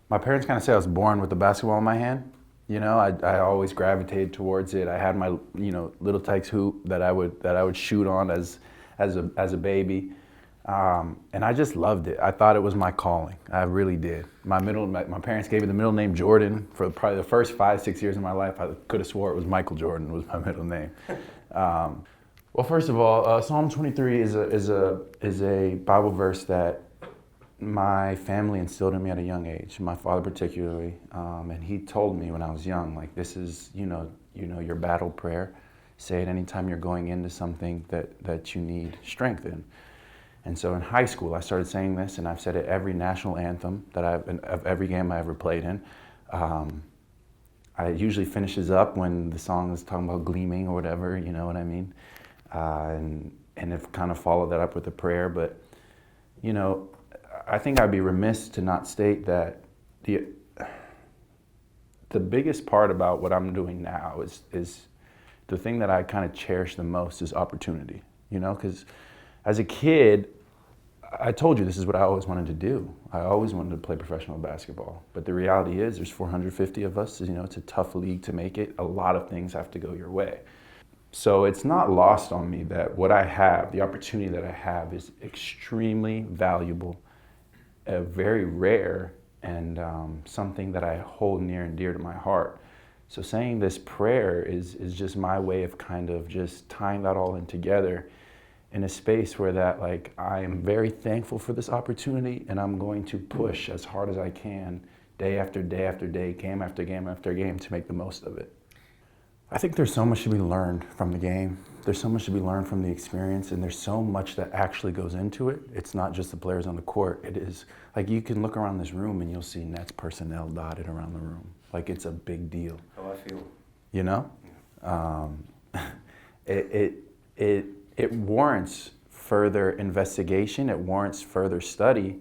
My parents kind of say I was born with the basketball in my hand. I always gravitated towards it. I had my little Tykes hoop that I would shoot on as a baby, and I just loved it. I thought it was my calling. I really did. My parents gave me the middle name Jordan for probably the first 5-6 years of my life. I could have swore it was Michael Jordan was my middle name. Well, first of all, Psalm 23 is a Bible verse that my family instilled in me at a young age, my father particularly, and he told me when I was young, like, this is, your battle prayer. Say it anytime you're going into something that you need strength in. And so in high school, I started saying this, and I've said it every national anthem of every game I ever played in. I usually finishes up when the song is talking about gleaming or whatever, you know what I mean? And have kind of followed that up with a prayer, but, I think I'd be remiss to not state that the biggest part about what I'm doing now is the thing that I kind of cherish the most is opportunity, because as a kid, I told you this is what I always wanted to do. I always wanted to play professional basketball, but the reality is there's 450 of us, it's a tough league to make it. A lot of things have to go your way. So it's not lost on me that what I have, the opportunity that I have is extremely valuable, very rare, and something that I hold near and dear to my heart. So saying this prayer is just my way of kind of just tying that all in together in a space where that, like, I am very thankful for this opportunity, and I'm going to push as hard as I can day after day after day, game after game after game to make the most of it. I think there's so much to be learned from the game. There's so much to be learned from the experience, and there's so much that actually goes into it. It's not just the players on the court. It is, like, you can look around this room and you'll see Nets personnel dotted around the room. Like, it's a big deal. How I feel. You know? It warrants further investigation. It warrants further study.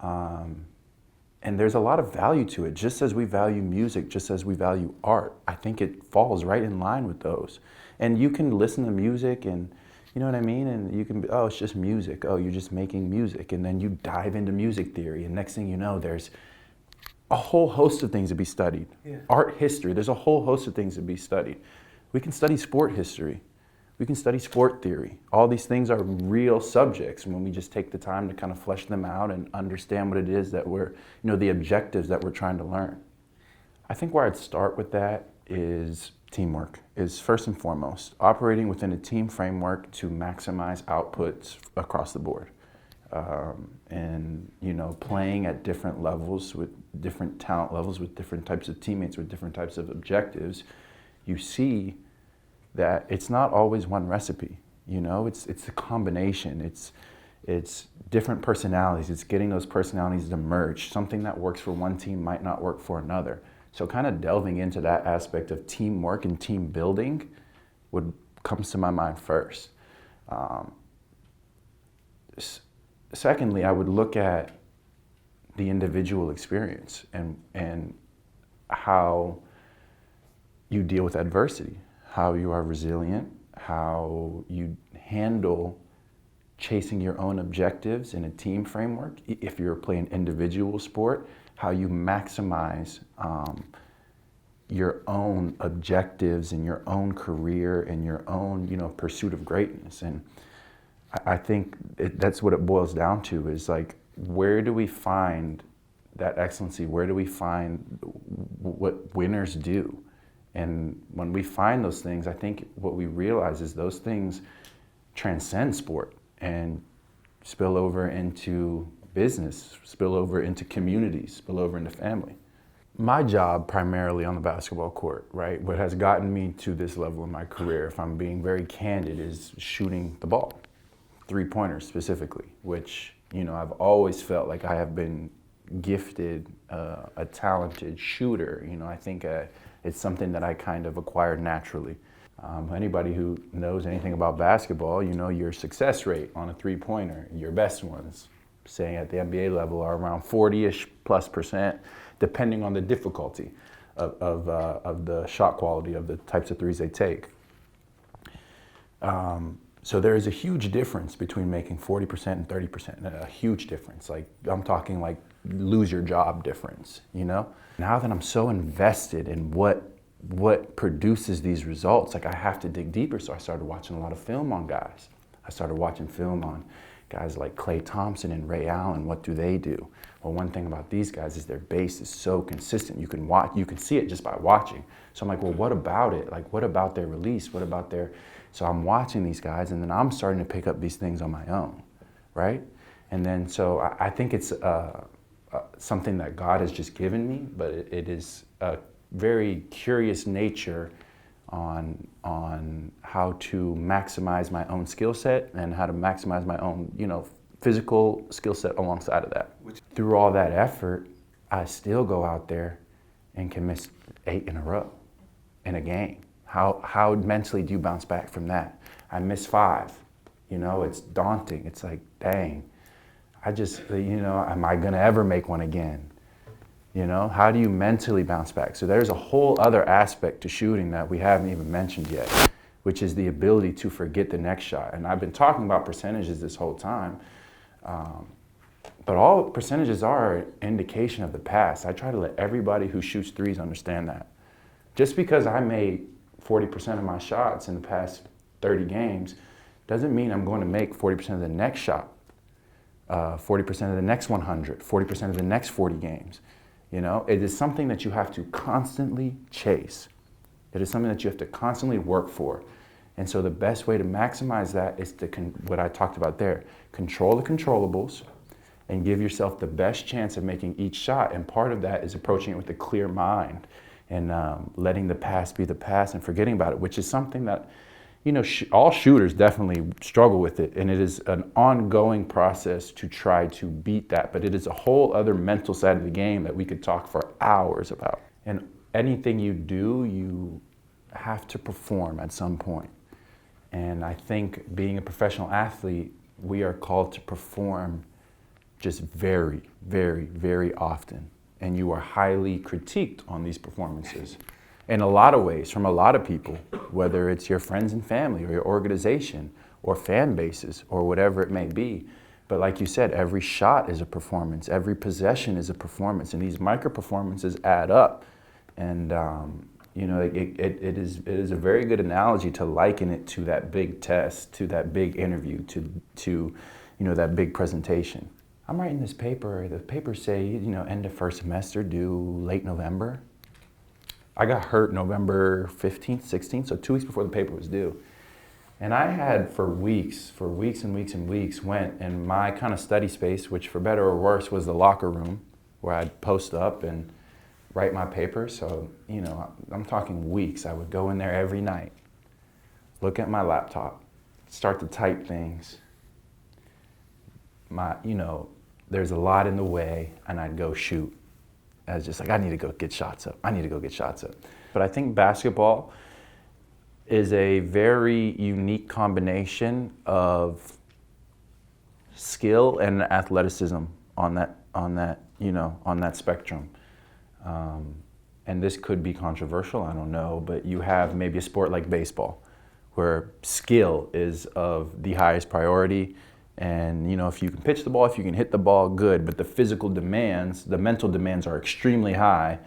And there's a lot of value to it, just as we value music, just as we value art. I think it falls right in line with those. And you can listen to music and, you know what I mean? And you can be, oh, it's just music. Oh, you're just making music. And then you dive into music theory. And next thing you know, there's a whole host of things to be studied. Yeah. Art history, there's a whole host of things to be studied. We can study sport history. We can study sport theory. All these things are real subjects when we just take the time to kind of flesh them out and understand what it is that we're, the objectives that we're trying to learn. I think where I'd start with that is teamwork, is first and foremost, operating within a team framework to maximize outputs across the board. And, playing at different levels with different talent levels, with different types of teammates, with different types of objectives, you see that it's not always one recipe, it's a combination. It's different personalities. It's getting those personalities to merge. Something that works for one team might not work for another. So kind of delving into that aspect of teamwork and team building comes to my mind first. Secondly, I would look at the individual experience and how you deal with adversity, how you are resilient, how you handle chasing your own objectives in a team framework. If you're playing individual sport, how you maximize your own objectives and your own career and your own, pursuit of greatness. And I think that's what it boils down to, is like, where do we find that excellency? Where do we find what winners do? And when we find those things, I think what we realize is those things transcend sport and spill over into business, spill over into communities, spill over into family. My job primarily on the basketball court, right, what has gotten me to this level in my career, if I'm being very candid, is shooting the ball, three-pointers specifically, which, I've always felt like I have been gifted, a talented shooter. I think it's something that I kind of acquired naturally. Anybody who knows anything about basketball, your success rate on a three-pointer, your best ones, say at the NBA level, are around 40-ish plus %, depending on the difficulty of the shot quality of the types of threes they take. So there is a huge difference between making 40% and 30%, a huge difference. Like, I'm talking like lose your job difference, you know? Now that I'm so invested in what produces these results, like I have to dig deeper. So I started watching a lot of film on guys. I started watching film on guys like Klay Thompson and Ray Allen. What do they do? Well, one thing about these guys is their base is so consistent. You can see it just by watching. So I'm like, well, what about it? Like, what about their release? What about their... So I'm watching these guys, and then I'm starting to pick up these things on my own, right? And then, so I think it's something that God has just given me, but it is a very curious nature on how to maximize my own skill set and how to maximize my own, physical skill set alongside of that. Through all that effort, I still go out there and can miss 8 in a row in a game. How mentally do you bounce back from that? I miss 5, it's daunting. It's like, dang, am I gonna ever make one again? How do you mentally bounce back? So there's a whole other aspect to shooting that we haven't even mentioned yet, which is the ability to forget the next shot. And I've been talking about percentages this whole time, but all percentages are an indication of the past. I try to let everybody who shoots threes understand that. Just because I made 40% of my shots in the past 30 games doesn't mean I'm going to make 40% of the next shot, 40% of the next 100, 40% of the next 40 games. It is something that you have to constantly chase. It is something that you have to constantly work for. And so the best way to maximize that is to, what I talked about there, control the controllables and give yourself the best chance of making each shot. And part of that is approaching it with a clear mind and letting the past be the past and forgetting about it, which is something that, all shooters definitely struggle with it. And it is an ongoing process to try to beat that. But it is a whole other mental side of the game that we could talk for hours about. And anything you do, you have to perform at some point. And I think being a professional athlete, we are called to perform just very, very, very often. And you are highly critiqued on these performances in a lot of ways from a lot of people, whether it's your friends and family or your organization or fan bases or whatever it may be. But like you said, every shot is a performance, every possession is a performance, and these micro performances add up. And it is a very good analogy to liken it to that big test, to that big interview, to that big presentation. I'm writing this paper, the papers say, end of first semester, due late November. I got hurt November 15th, 16th, so 2 weeks before the paper was due. And I had for weeks and weeks, went in my kind of study space, which for better or worse was the locker room, where I'd post up and write my paper. So, I'm talking weeks. I would go in there every night, look at my laptop, start to type things. There's a lot in the way, and I'd go shoot. I was just like, I need to go get shots up. But I think basketball is a very unique combination of skill and athleticism on that spectrum. And this could be controversial, I don't know, but you have maybe a sport like baseball where skill is of the highest priority. And if you can pitch the ball, if you can hit the ball, good. But the physical demands, the mental demands are extremely high.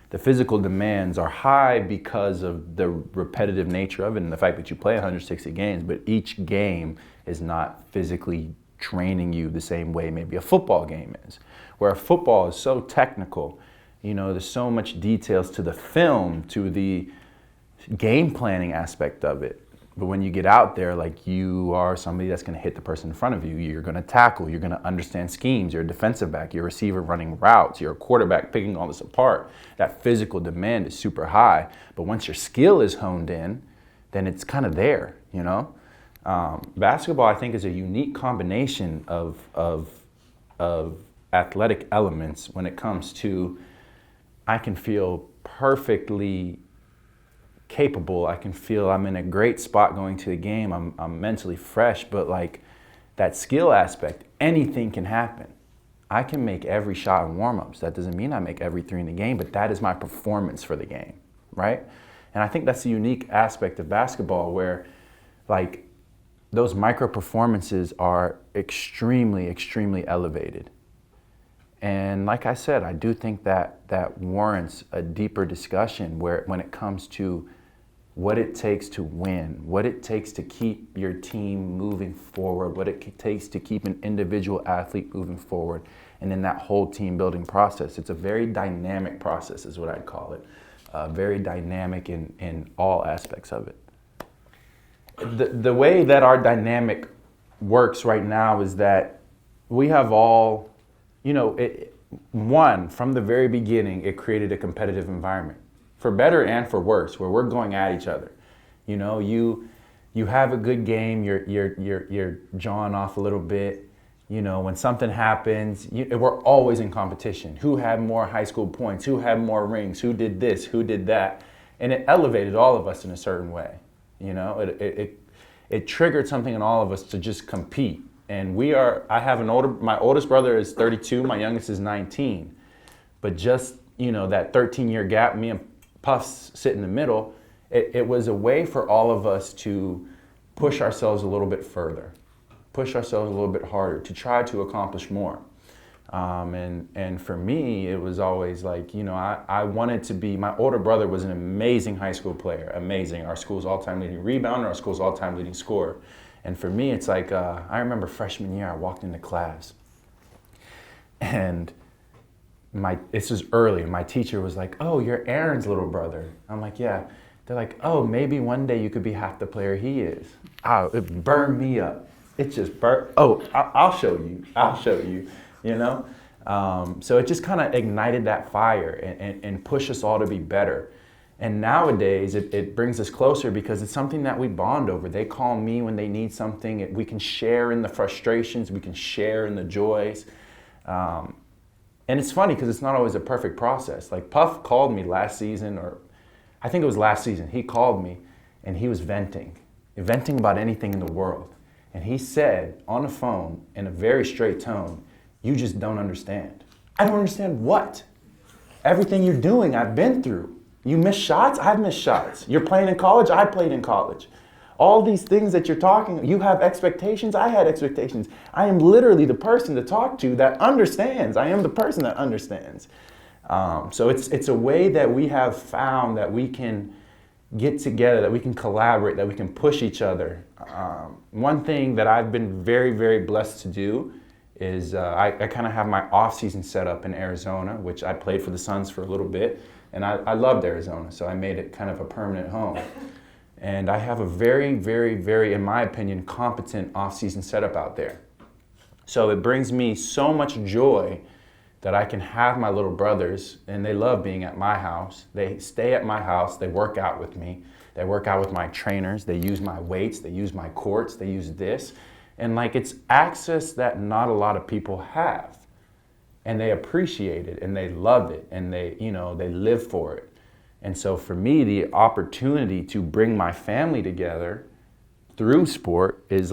The physical demands are high because of the repetitive nature of it and the fact that you play 160 games, but each game is not physically training you the same way maybe a football game is. Where a football is so technical, there's so much details to the film, to the game planning aspect of it. But when you get out there, like you are somebody that's going to hit the person in front of you, you're going to tackle, you're going to understand schemes, you're a defensive back, you're a receiver running routes, you're a quarterback picking all this apart. That physical demand is super high. But once your skill is honed in, then it's kind of there, Basketball, I think, is a unique combination of athletic elements when it comes to, I can feel perfectly capable. I can feel I'm in a great spot going to the game. I'm mentally fresh, but like that skill aspect, anything can happen. I can make every shot in warm-ups. That doesn't mean I make every 3 in the game, but that is my performance for the game, right? And I think that's the unique aspect of basketball where, like, those micro performances are extremely, extremely elevated. And like I said, I do think that warrants a deeper discussion when it comes to what it takes to win, what it takes to keep your team moving forward, what it takes to keep an individual athlete moving forward, and in that whole team building process. It's a very dynamic process is what I'd call it. Very dynamic in all aspects of it. The way that our dynamic works right now is that we have all, from the very beginning, it created a competitive environment, for better and for worse, where we're going at each other. You have a good game, you're jawing off a little bit. When something happens, we're always in competition. Who had more high school points? Who had more rings? Who did this? Who did that? And it elevated all of us in a certain way. It triggered something in all of us to just compete. And my oldest brother is 32, my youngest is 19. But just, that 13-year gap, me and Puffs sit in the middle, it was a way for all of us to push ourselves a little bit further, push ourselves a little bit harder, to try to accomplish more. And for me, it was always like, I wanted to be, my older brother was an amazing high school player, amazing. Our school's all-time leading rebounder, our school's all-time leading scorer. And for me, it's like, I remember freshman year, I walked into class and this was early, and my teacher was like, "Oh, you're Aaron's little brother." I'm like, "Yeah." They're like, "Oh, maybe one day you could be half the player he is." Oh, it burned me up. It just burned. Oh, I'll show you. I'll show you, So it just kind of ignited that fire and pushed us all to be better. And nowadays, it brings us closer because it's something that we bond over. They call me when they need something. We can share in the frustrations. We can share in the joys. And it's funny because it's not always a perfect process. Like Puff called me last season, or I think it was last season. He called me and he was venting about anything in the world. And he said on the phone in a very straight tone, "You just don't understand." I don't understand what? Everything you're doing, I've been through. You miss shots, I've missed shots. You're playing in college, I played in college. All these things that you're talking, you have expectations, I had expectations. I am literally the person to talk to that understands. I am the person that understands. So it's a way that we have found that we can get together, that we can collaborate, that we can push each other. One thing that I've been very, very blessed to do is I kind of have my off-season set up in Arizona, which I played for the Suns for a little bit, and I loved Arizona, so I made it kind of a permanent home. And I have a very, very, very, in my opinion, competent off-season setup out there. So it brings me so much joy that I can have my little brothers, and they love being at my house. They stay at my house, they work out with me, they work out with my trainers, they use my weights, they use my courts, they use this. And it's access that not a lot of people have. And they appreciate it, and they love it, and they live for it. And so for me, the opportunity to bring my family together through sport is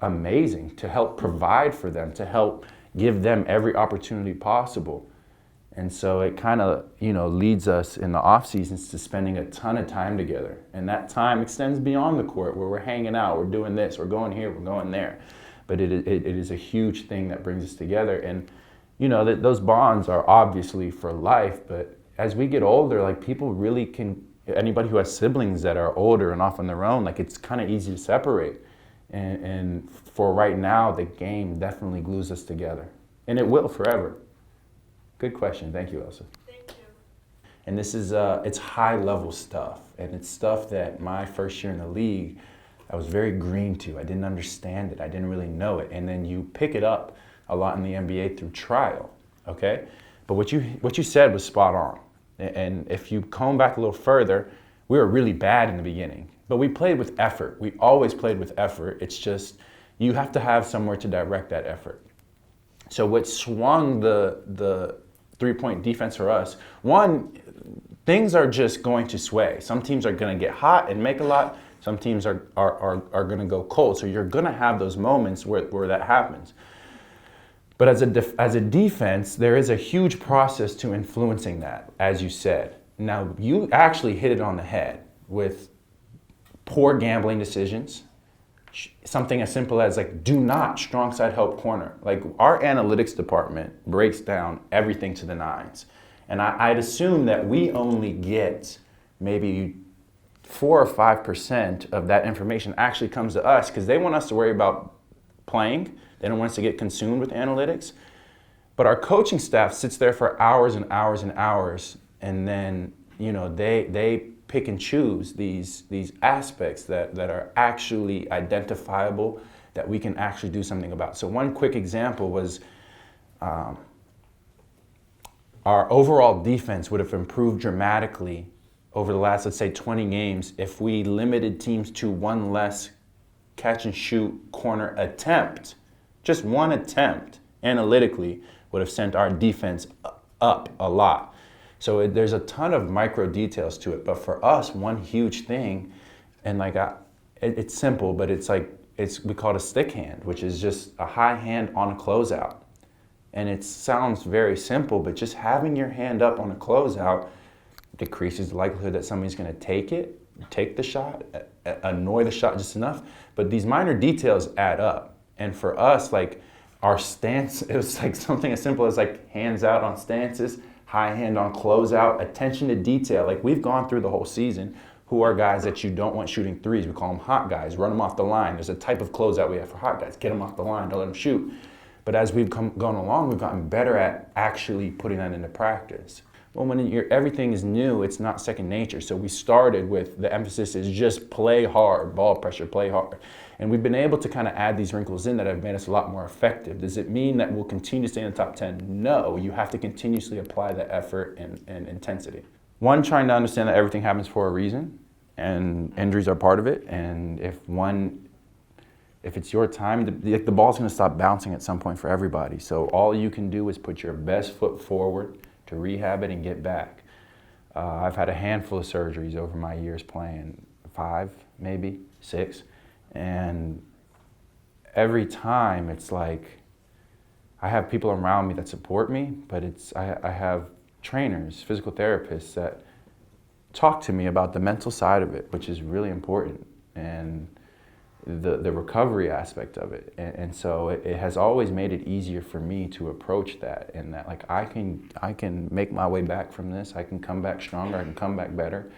amazing, to help provide for them, to help give them every opportunity possible. And so it kind of, leads us in the off seasons to spending a ton of time together. And that time extends beyond the court, where we're hanging out, we're doing this, we're going here, we're going there. But it is a huge thing that brings us together. And, those bonds are obviously for life, but as we get older, people really can, anybody who has siblings that are older and off on their own, it's kind of easy to separate. And for right now, the game definitely glues us together. And it will forever. Good question. Thank you, Elsa. Thank you. And this is, it's high level stuff. And it's stuff that my first year in the league, I was very green to. I didn't understand it. I didn't really know it. And then you pick it up a lot in the NBA through trial, okay? But what you said was spot on. And if you comb back a little further, we were really bad in the beginning. But we played with effort. We always played with effort. It's just, you have to have somewhere to direct that effort. So what swung the three-point defense for us, one, things are just going to sway. Some teams are going to get hot and make a lot. Some teams are going to go cold. So you're going to have those moments where that happens. But as a defense, there is a huge process to influencing that, as you said. Now, you actually hit it on the head with poor gambling decisions, something as simple as like, do not strong side help corner. Like our analytics department breaks down everything to the nines. And I'd assume that we only get maybe 4 or 5% of that information actually comes to us because they want us to worry about playing. They don't want us to get consumed with analytics. But our coaching staff sits there for hours and hours and hours, and then they pick and choose these aspects that are actually identifiable that we can actually do something about. So one quick example was our overall defense would have improved dramatically over the last, let's say, 20 games if we limited teams to one less catch and shoot corner attempt. Just one attempt analytically would have sent our defense up a lot. So there's a ton of micro details to it, but for us, one huge thing, and it's simple, but we call it a stick hand, which is just a high hand on a closeout. And it sounds very simple, but just having your hand up on a closeout decreases the likelihood that somebody's going to take the shot, annoy the shot just enough. But these minor details add up. And for us, like our stance, it was like something as simple as like hands out on stances, high hand on closeout, attention to detail. Like we've gone through the whole season. Who are guys that you don't want shooting threes? We call them hot guys. Run them off the line. There's a type of closeout we have for hot guys. Get them off the line. Don't let them shoot. But as we've gone along, we've gotten better at actually putting that into practice. Well, when everything is new, it's not second nature. So we started with the emphasis is just play hard, ball pressure, play hard. And we've been able to kind of add these wrinkles in that have made us a lot more effective. Does it mean that we'll continue to stay in the top 10? No, you have to continuously apply the effort and intensity. One, trying to understand that everything happens for a reason and injuries are part of it. And if it's your time, the ball's going to stop bouncing at some point for everybody. So all you can do is put your best foot forward to rehab it and get back. I've had a handful of surgeries over my years playing, 5, maybe 6. And every time it's like, I have people around me that support me, but I have trainers, physical therapists that talk to me about the mental side of it, which is really important, and the recovery aspect of it. And so it has always made it easier for me to approach that, and that like I can make my way back from this. I can come back stronger. I can come back better.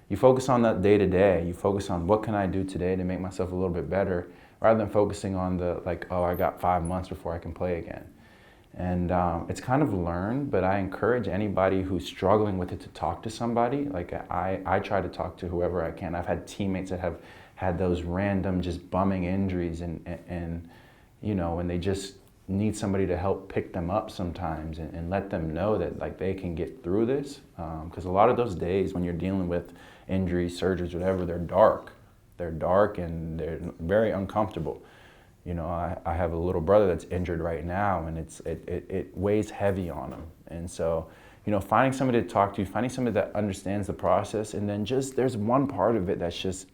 You focus on that day to day. You focus on what can I do today to make myself a little bit better, rather than focusing on the like, oh, I got 5 months before I can play again. And it's kind of learned, but I encourage anybody who's struggling with it to talk to somebody. Like I try to talk to whoever I can. I've had teammates that have had those random just bumming injuries and and they just need somebody to help pick them up sometimes and let them know that like they can get through this. Because a lot of those days when you're dealing with injuries, surgeries, whatever, they're dark. They're dark and they're very uncomfortable. I have a little brother that's injured right now, and it weighs heavy on him. And so, finding somebody to talk to, finding somebody that understands the process, and then just there's one part of it that's just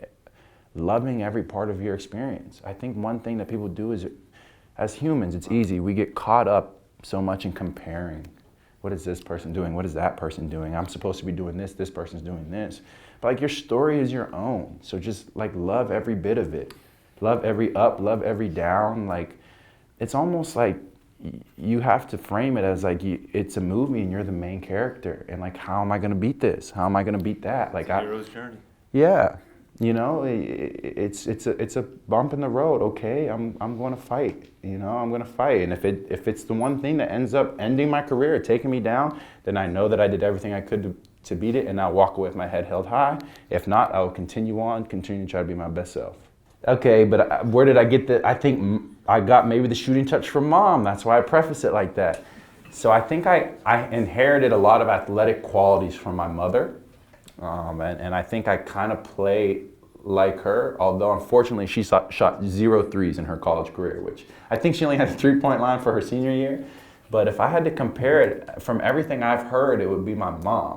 loving every part of your experience. I think one thing that people do is, as humans, it's easy. We get caught up so much in comparing. What is this person doing? What is that person doing? I'm supposed to be doing this. This person's doing this. But like your story is your own. So just like love every bit of it. Love every up, love every down. Like it's almost like you have to frame it as like it's a movie and you're the main character. And like, how am I going to beat this? How am I going to beat that? Like it's a hero's journey. Yeah. It's a bump in the road. Okay, I'm going to fight. I'm going to fight. And if it's the one thing that ends up ending my career, taking me down, then I know that I did everything I could to beat it, and I'll walk away with my head held high. If not, I'll continue to try to be my best self. Okay, but where did I get the? I think I got maybe the shooting touch from mom. That's why I preface it like that. So I think I inherited a lot of athletic qualities from my mother. And I think I kind of play like her, although unfortunately she shot 0 threes in her college career, which I think she only had a 3-point line for her senior year. But if I had to compare it from everything I've heard, it would be my mom.